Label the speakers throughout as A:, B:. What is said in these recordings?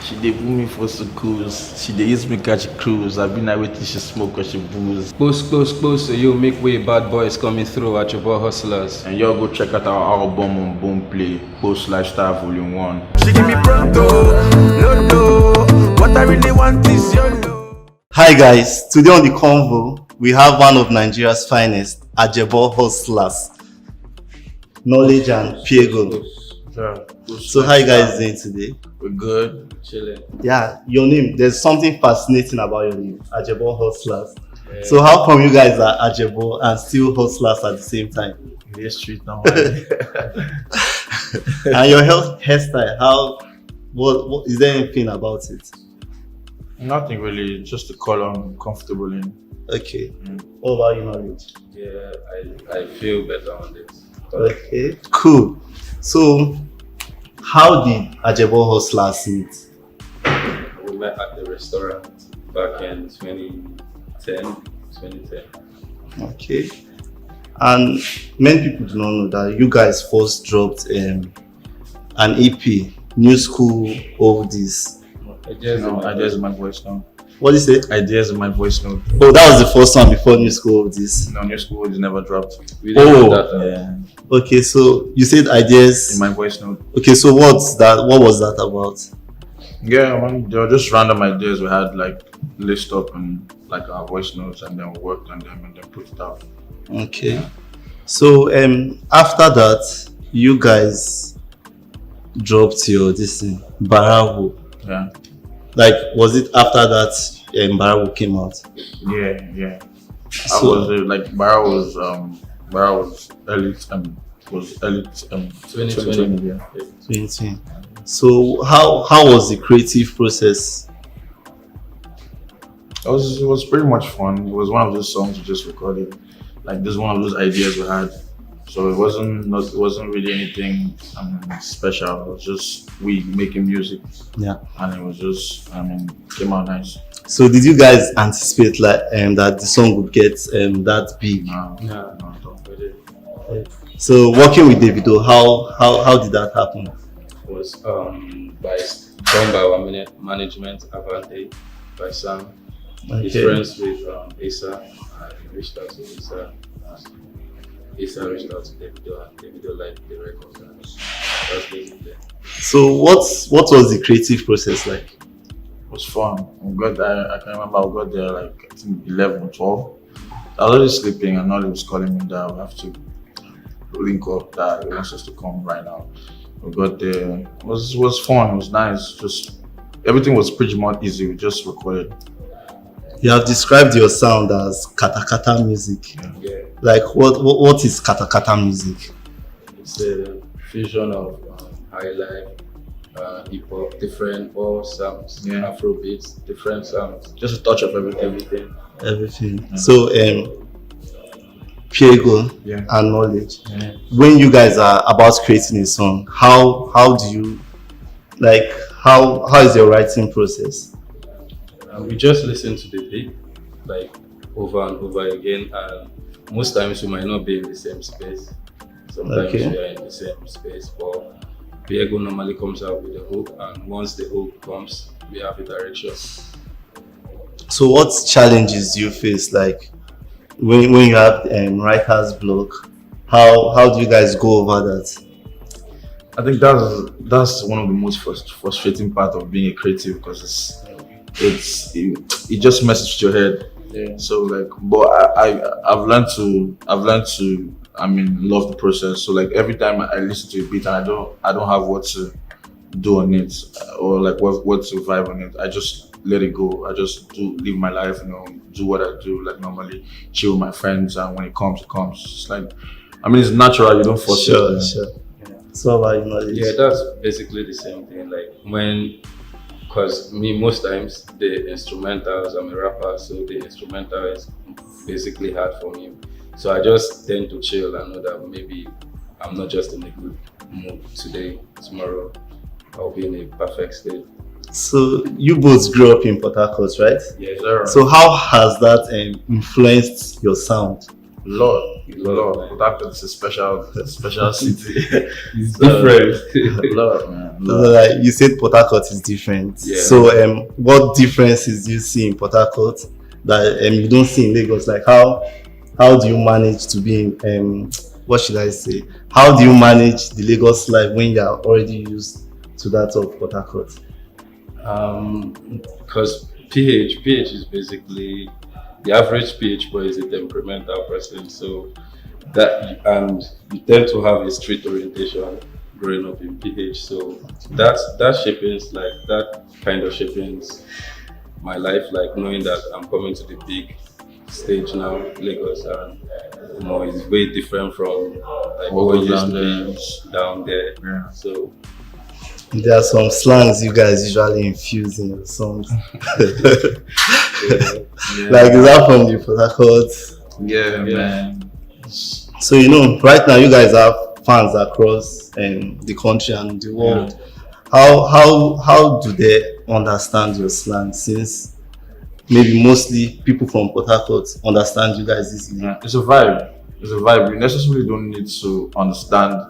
A: She dey put me for schools. She dey use me catch cruise. I been away till she smoke or she booze.
B: Close, so you make way bad boys coming through at Ajebo Hustlers.
A: And y'all go check out our album on Boomplay, Post Lifestyle Volume 1.
C: She give me pronto, no, what I really want is your love.
D: Hi guys, today on the Convo, we have one of Nigeria's finest, Ajebo Hustlers, Knowledge and Piego. So how you guys doing today?
A: We're good.
B: Chilling.
D: Yeah, your name, there's something fascinating about your name, Ajebo Hustlers. Yeah. So how come you guys are Ajebo and still hustlers at the same time?
A: The street now.
D: And your hairstyle, what is there anything about it?
A: Nothing really, just the color I'm comfortable in.
D: Okay. What about you, Knowledge?
B: Yeah, I feel better on this.
D: Okay, cool. So, how did Ajebo Hustlers meet?
B: We met at the restaurant back in 2010.
D: Okay. And many people do not know that you guys first dropped an EP, New School Oldies.
A: Ideas in my voice now.
D: What is it?
A: Ideas in my voice note.
D: Oh, that was the first one before New School Oldies.
A: No, New School Oldies never dropped.
B: We didn't know that.
A: Yeah.
D: Okay, so you said ideas
A: In my voice note.
D: Okay, so what's that? What was that about?
A: Yeah, they were just random ideas we had like list up in like our voice notes, and then we worked on them and then put it out.
D: Okay. So after that, you guys dropped your this thing, Barawo.
A: Yeah.
D: Like, was it after that Barawo came out?
A: Yeah.
D: So,
A: I was Bara was early 2020. Yeah.
D: 2020. So how was the creative process?
A: It was pretty much fun. It was one of those songs we just recorded. Like, this is one of those ideas we had. So it wasn't really anything special. It was just we making music.
D: Yeah.
A: And it was just came out nice.
D: So did you guys anticipate that the song would get that big?
A: No.
D: So working with Davido, how did that happen?
B: It was done by our management, Avante, by Sam. He's friends with Asa. I reached out to Asa. Asa reached out to Davido, and Davido liked the record. That's basically.
D: So what was the creative process like?
A: It was fun. I can remember I got there like I think 11 or 12. I was already sleeping and Nolly was calling me that we have to link up, that he wants us to come right now. We got there. It was fun. It was nice. Just everything was pretty much easy. We just recorded.
D: You have described your sound as kata kata music.
B: Yeah.
D: Like what is kata kata music?
B: It's a fusion of high life, hip hop, different all sounds, Afro beats, different sounds.
A: Just a touch of everything.
D: Everything. Yeah. So Piego and Knowledge.
A: Yeah.
D: When you guys are about creating a song, how do you how is your writing process?
B: We just listen to the beat like over and over again, and most times we might not be in the same space. Sometimes we are in the same space, but Piego normally comes out with the hook, and once the hook comes, we have a direction.
D: So what challenges do you face, like when you have writer's block? How do you guys go over that?
A: I think that's one of the most frustrating part of being a creative, because it just messes with your head.
B: Yeah.
A: So but I've learned to love the process. So like every time I listen to a beat and I don't have what to do on it, or like what to vibe on it, I just let it go. I just live my life, do what I do, like normally chill with my friends, and when it comes, it comes. It's like, it's natural. You don't force it.
D: Sure. So about you, Knowledge?
B: Yeah, that's basically the same thing. Like because most times the instrumentals, I'm a rapper, so the instrumental is basically hard for me. So I just tend to chill and know that maybe I'm not just in a good mood today. Tomorrow I'll be in a perfect state.
D: So you both grew up in Port-Harcourt, right?
B: Yes, sir.
D: So how has that influenced your sound?
A: Lord. Port-Harcourt is a special city.
B: It's different.
A: Lord, man.
D: Like you said, Port-Harcourt is different.
B: Yeah.
D: So, what differences do you see in Port-Harcourt that you don't see in Lagos? Like how do you manage to be in what should I say? How do you manage the Lagos life when you are already used to that of Port-Harcourt?
B: Because PH is basically the average PH boy is a temperamental person, so that and you tend to have a street orientation growing up in PH, so that shapes like that kind of shapes my life, like knowing that I'm coming to the big stage now, Lagos, and it's way different from like what used to be down there.
A: Yeah.
B: So
D: there are some slangs you guys usually infuse in your songs. Like is that from the Port-Harcourt?
A: Yeah, man.
D: So right now you guys have fans across the country and the world. How do they understand your slang, since maybe mostly people from Port-Harcourt understand you guys easily?
A: Yeah, it's a vibe. You necessarily don't need to understand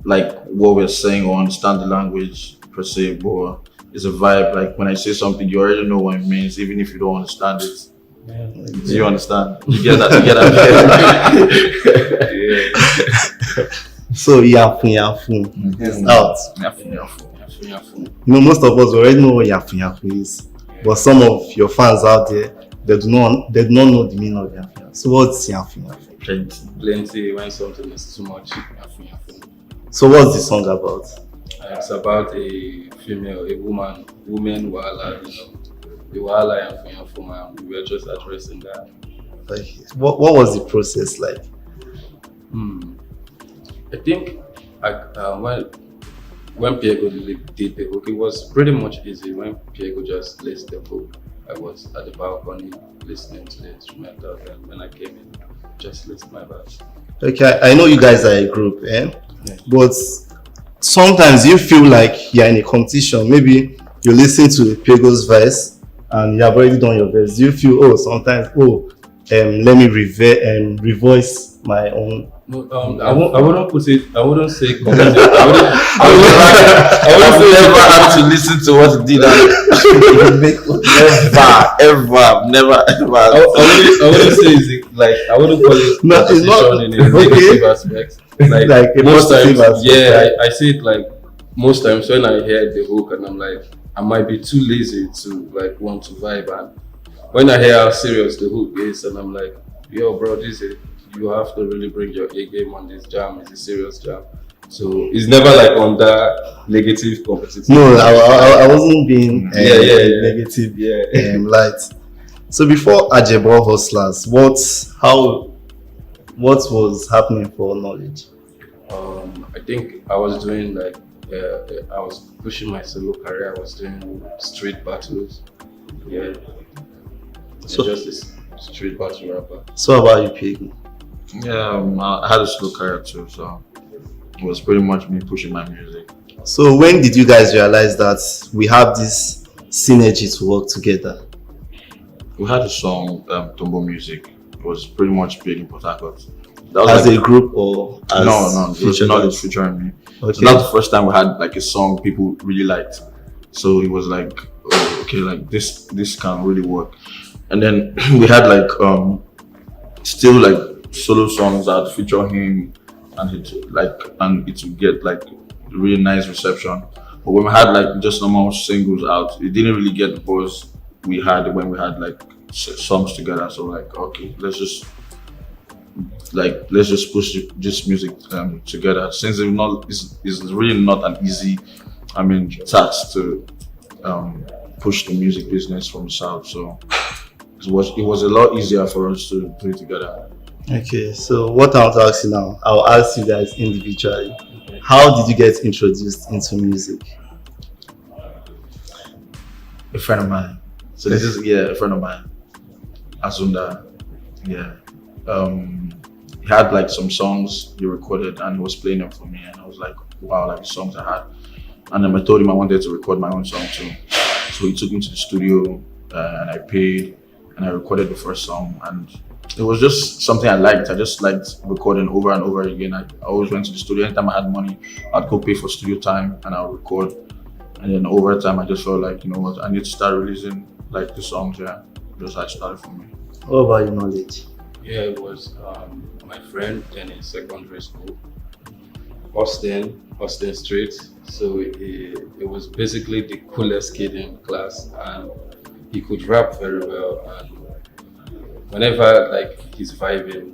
A: like what we're saying or understand the language per se, but it's a vibe. Like when I say something, you already know what it means, even if you don't understand it.
B: yeah.
A: Do you understand? You get that?
B: Yeah.
D: So yafu is out. Most of us already know what yafu is, but some of your fans out there, they do not know the meaning of yafu. So what's yafu?
B: Plenty when something is too much.
D: So what's the song about?
B: It's about a woman wahala, the wahala and for we were just addressing that.
D: Like, what was the process like?
B: I think when Piego did the hook, it was pretty much easy. When Piego just placed the hook, I was at the balcony listening to the instrumental, and when I came in, just listened my verse.
D: Okay, I know you guys are a group, but sometimes you feel like you're in a competition. Maybe you listen to Piego's verse and you have already done your verse. Do you feel let me revoice my own?
B: No, I wouldn't put it. I wouldn't say. I wouldn't
A: I've never had to listen to what he did. Never.
B: I wouldn't say it's like I wouldn't call it competition in a negative aspect. Like most times, I see it like most times when I hear the hook and I'm like, I might be too lazy to like want to vibe, and when I hear how serious the hook is, and I'm like, yo, bro, you have to really bring your A game on this jam. It's a serious jam. So it's never like on that negative competitive.
D: No, I wasn't being negative. Light. So before Ajebo Hustlers, what was happening for Knowledge?
B: I think I was doing like I was pushing my solo career. I was doing street battles. Yeah. So just this street battle rapper.
D: So about you, Pig?
A: Yeah, I had a slow career too, so it was pretty much me pushing my music.
D: So when did you guys realize that we have this synergy to work together?
A: We had a song, Tombo Music. It was pretty much big in Port-Harcourt.
D: As a group or as
A: no, it was Knowledge featuring me.
D: Okay.
A: So that's the first time we had like a song people really liked. So it was like, oh, okay, like this can really work. And then we had like still like solo songs that feature him, and it would get like really nice reception. But when we had like just normal singles out, it didn't really get the buzz we had when we had like songs together. So like, okay, let's just push this music together, since it's really not an easy task to push the music business from the south. So it was a lot easier for us to do it together.
D: Okay, so what I want to ask you now, I'll ask you guys individually. How did you get introduced into music?
A: A friend of mine. So this is a friend of mine, Azunda. Yeah. He had like some songs he recorded and he was playing them for me, and I was like, wow, like the songs I had. And then I told him I wanted to record my own song too. So he took me to the studio and I paid and I recorded the first song, and it was just something I liked. I just liked recording over and over again. I always went to the studio. Anytime I had money, I'd go pay for studio time and I'll record. And then over time, I just felt like, you know what, I need to start releasing like the songs. Yeah, just like started for me.
D: What about your knowledge?
B: Yeah, it was my friend in secondary school, Austin Street. So it was basically the coolest kid in class, and he could rap very well. And whenever like he's vibing,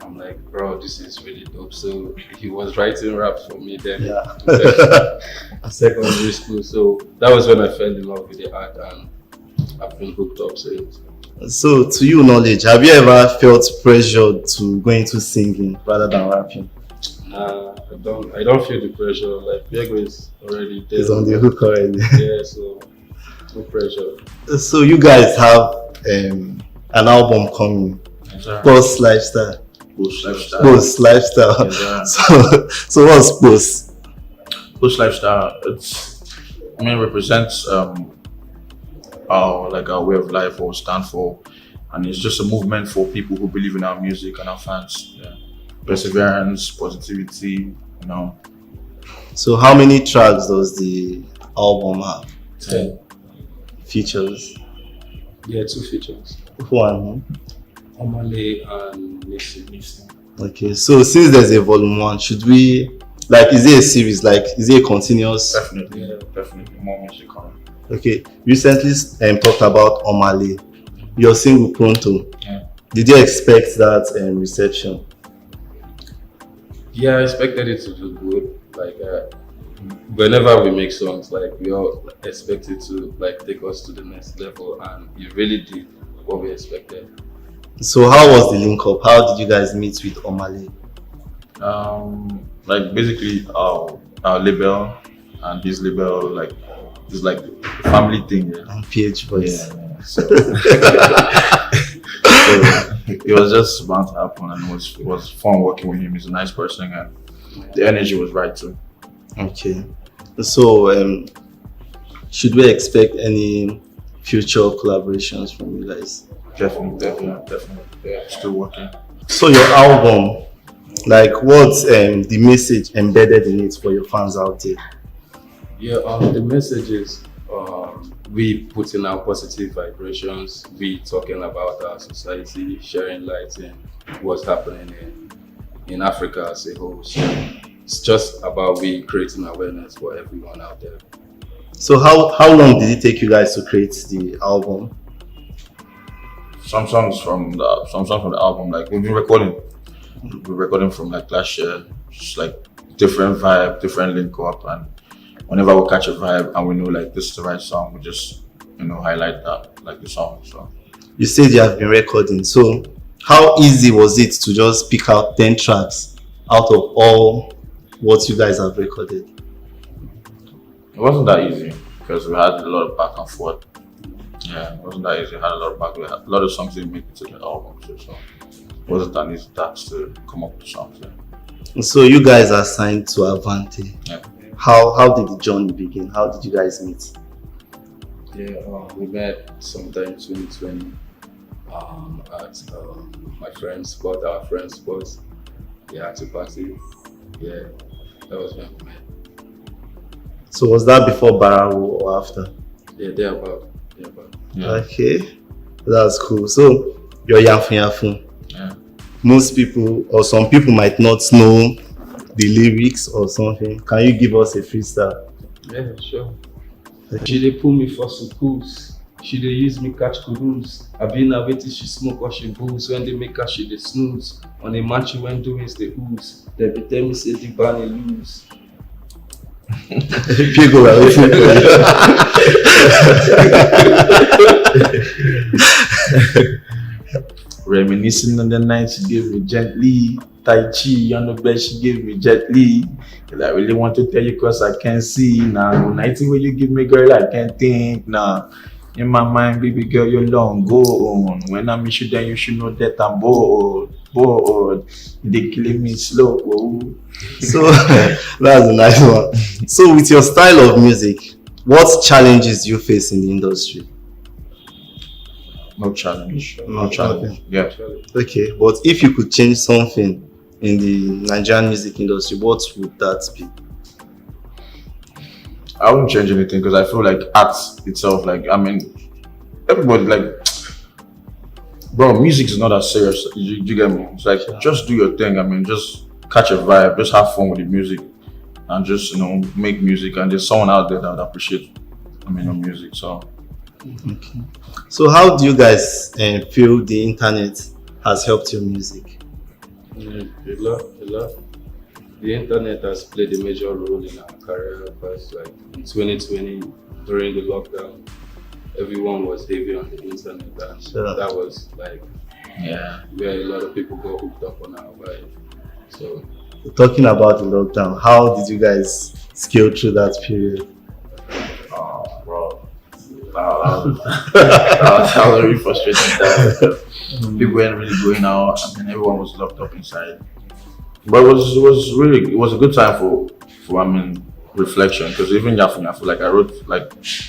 B: I'm like, bro, this is really dope. So he was writing raps for me then in secondary school. So that was when I fell in love with the art, and I've been hooked up since.
D: So, to your knowledge, have you ever felt pressured to go into singing rather than rapping?
B: Nah, I don't feel the pressure. Like Diego is already there.
D: He's on the hook already.
B: Yeah, so no pressure.
D: So, you guys have an album coming, Post Lifestyle.
A: Post lifestyle.
D: Post Lifestyle.
A: Yes, sir.
D: So what's Post?
A: Post lifestyle. Represents our way of life, or stand for, and it's just a movement for people who believe in our music and our fans. Yeah. Perseverance, positivity, you know.
D: So how many tracks does the album have?
B: 10.
D: Features?
B: Yeah, 2 features.
D: One.
B: Omale and Nisi.
D: Okay, so since there's a volume 1, should we, like, is it a series? Like, is it a continuous?
A: Definitely, definitely more music coming.
D: Okay, recently talked about Omale, your single Pronto.
A: Yeah.
D: Did you expect that reception?
B: Yeah, I expected it to do good. Like, whenever we make songs, like we all expect it to like take us to the next level, and it really did what we expected.
D: So how was the link up? How did you guys meet with Omale?
A: Like basically our label and his label, like it's like a family thing. Yeah.
D: And PH Voice.
A: Yeah. So, it was just bound to happen, and it was fun working with him. He's a nice person, and the energy was right too.
D: Okay. So should we expect any future collaborations from you guys?
A: Definitely. Yeah, still working.
D: So your album, like what's the message embedded in it for your fans out there?
B: Yeah, the message is we put in our positive vibrations, we talking about our society, sharing light in what's happening in Africa as a whole. So it's just about we creating awareness for everyone out there.
D: So how long did it take you guys to create the album?
A: Some songs from the album, like we've been recording from like last year, just like different vibe, different link up, and whenever we catch a vibe and we know like this is the right song, we just highlight that, like the song. So
D: you said you have been recording, so how easy was it to just pick out 10 tracks out of all what you guys have recorded?
A: it wasn't that easy because we had a lot of back and forth. Yeah, it wasn't that easy. We had a lot of songs didn't make it to the album too, so it wasn't that easy task to come up with songs. Yeah.
D: So you guys are signed to Avante.
A: Yeah.
D: How did the journey begin? How did you guys meet?
B: Yeah, we met sometime 2020 at my friend's spot, our friend's spot. Yeah, to party. Yeah, that was when we met.
D: So was that before Barawu or after?
B: Yeah, they're about.
A: Yeah.
D: Okay, that's cool. So you're Yafun.
A: Yeah.
D: Most people or some people might not know the lyrics or something. Can you give us a freestyle?
B: Yeah, sure. She dey pull me for schools. She dey use me catch kudos. I been a waiting she smoke or she booze. When they make her she dey snooze. On a match when doing the ooze. They be tell me say the bunny lose.
D: People are listening.
A: Reminiscing on the night she gave me gently. Tai Chi on the bed she gave me gently. Cause I really want to tell you cause I can't see now. Nighty when you give me girl I can't think now. In my mind, baby girl, you're long go on. When I miss you then you should know that I'm bored. They killing me slow. Oh.
D: So that's a nice one. So with your style of music, what challenges do you face in the industry?
A: No challenge.
D: No challenge.
A: Yeah.
D: Okay, but if you could change something in the Nigerian music industry, what would that be?
A: I wouldn't change anything because I feel like art itself, like I mean, everybody like, bro, music is not as serious. You get me? It's like just do your thing. I mean, just catch a vibe, just have fun with the music, and just make music. And there's someone out there that would appreciate, I mean, your music. So.
D: Okay. So how do you guys feel the internet has helped your music?
B: A lot. The internet has played a major role in our career because, like, in 2020, during the lockdown, everyone was heavy on the internet, and that was like, where a lot of people got hooked up on our vibe. So,
D: talking about the lockdown, how did you guys scale through that period?
A: Oh, bro. That was really frustrating. People weren't really going out. I mean, everyone was locked up inside. But it was a good time for I mean, reflection. Because even Yafun, I feel like I wrote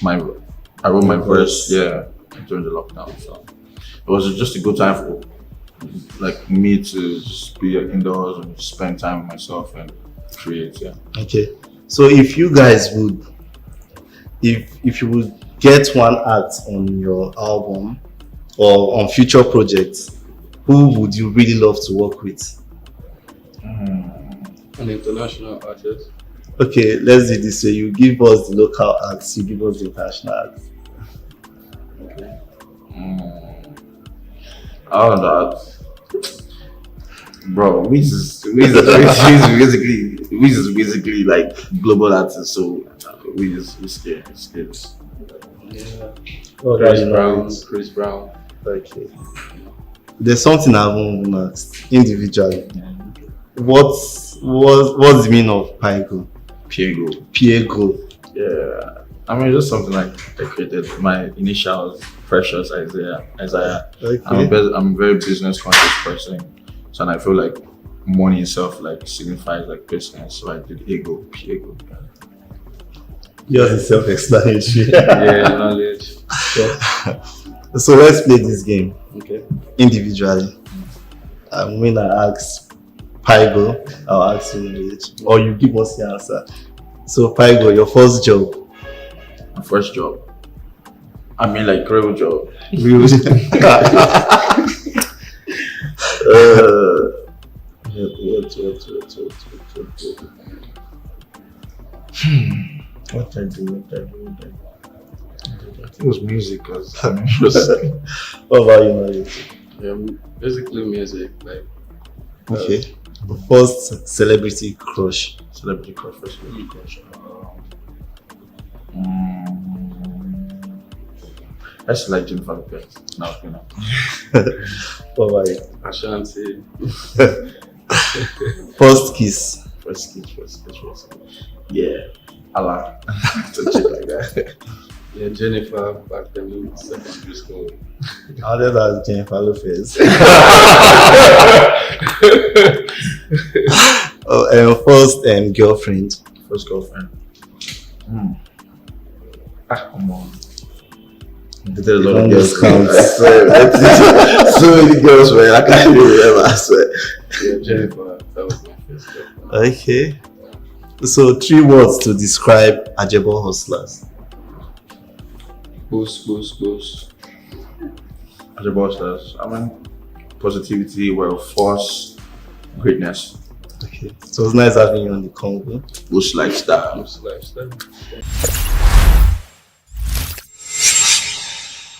A: my verse, during the lockdown. So it was just a good time for like me to just be indoors and spend time with myself and create. Yeah.
D: Okay. So if you guys would, if you would get one act on your album or on future projects, who would you really love to work with?
B: An international artist.
D: Okay, let's do this way. You give us the local acts, you give us the international acts.
B: Okay.
A: All of that, bro. Wiz is basically like global artist. So Wiz is scared.
B: Yeah.
D: Oh,
B: Chris Brown.
D: Okay. There's something I haven't asked individually. What's the meaning of Piego? Piego.
A: Yeah. I mean, just something like I created. My initials, Precious Isaiah.
D: Okay.
A: I'm a very business conscious person, so and I feel like money itself like signifies like business. So I did Piego.
D: Yours is self-explanatory.
B: Yeah, knowledge.
D: So let's play this game.
B: Okay.
D: Individually. When I ask Piego, I'll ask you knowledge, or you give us the answer. So Piego, your first job.
A: My first job. I mean, like real job. What I do? I think it was music, cause I mean, it was,
D: What about you, knowledge?
B: Yeah, basically music. Like,
D: Okay. First celebrity crush.
A: celebrity crush. First celebrity crush. That's like Jennifer Lopez. No, you know.
D: What about you?
B: Ashanti.
D: First kiss.
A: First kiss. Yeah. Allah. To chick like that.
B: Yeah, Jennifer back then in secondary school.
D: How did that Jennifer Lopez? First girlfriend.
A: First girlfriend. Come on. I did a lot of girls. I swear. So many girls, man. I can't even remember. I swear.
B: Yeah, Jennifer. That was my first girlfriend.
D: Okay. So 3 words to describe Ajebo Hustlers.
B: Boost.
A: Ajebo Hustlers. I mean, positivity, we're a force, greatness.
D: Okay. So it was nice having you on the Convo.
A: Bush lifestyle.
B: Lifestyle.